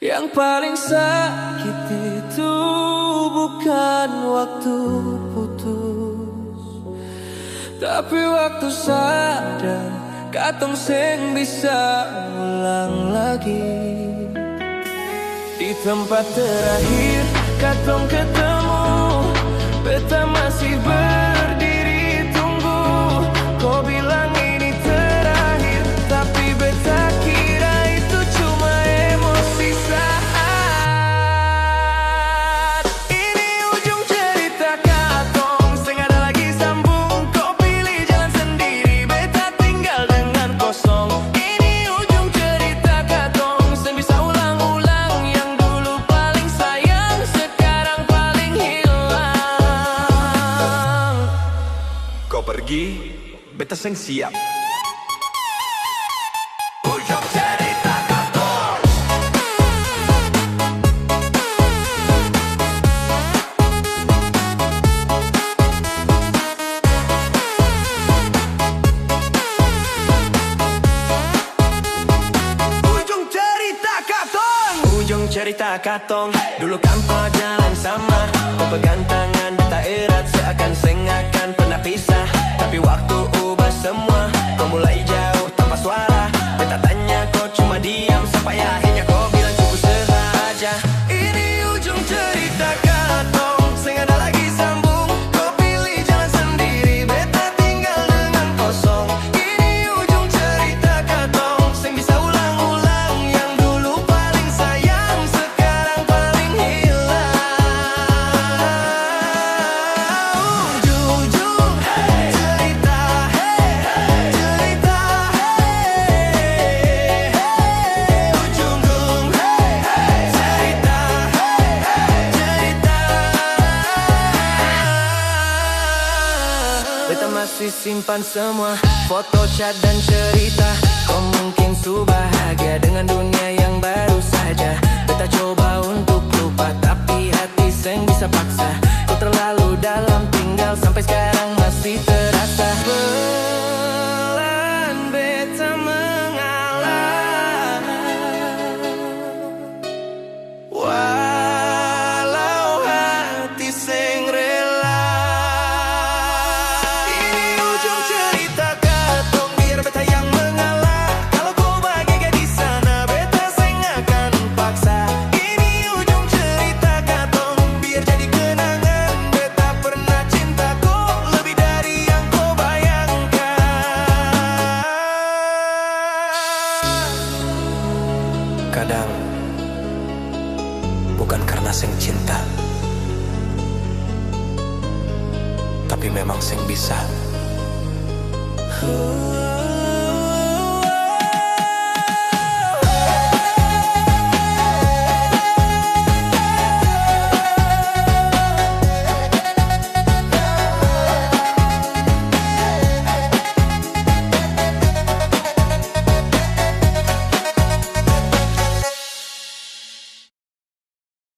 Yang paling sakit itu bukan waktu putus, tapi waktu sadar katong seng bisa ulang lagi. Di tempat terakhir katong ketemu, beta masih berdiri tunggu. Kau bilang ini terakhir, tapi beta kira itu cuma emosi saat. Ini ujung cerita katong, seng ada lagi sambung. Kau pilih jalan sendiri, beta tinggal dengan kosong. Ini ujung cerita katong, seng bisa ulang-ulang. Yang dulu paling sayang, sekarang paling hilang. Kau pergi, beta seng siap. Ujung cerita katong. Ujung cerita katong. Ujung cerita katong, dulu tanpa jalan sama. Kau pegang tangan beta erat, seakan seng akan pernah pisah. Tapi waktu ubah semua, kau mulai jauh tanpa suara. Beta tanya kau cuma diam, sampai akhirnya kau bilang cukup saja. Ini ujung cerita katong, seng ada lagi sambung. Kau pilih jalan sendiri, beta tinggal dengan kosong. Ini ujung cerita katong, seng bisa ulang-ulang. Yang dulu paling sayang, sekarang paling hilang. Ujung cerita, cerita, ujung cerita, cerita. Beta masih simpan semua foto, chat dan cerita. Kau mungkin su bahagia dengan dunia yang baru saja. Beta coba untuk lupa, tapi hati seng bisa paksa. Kau terlalu dalam, tinggal sampai sekarang masih terasa. Pelan beta mengalah, walau hati seng rela. Ini ujung cerita katong, biar beta yang mengalah. Kalau kau bahagia di sana, beta seng akan paksa. Ini ujung cerita katong, biar jadi kenangan. Beta pernah cinta kau lebih dari yang kau bayangkan. Kadang bukan karena seng cinta, tapi memang seng bisa.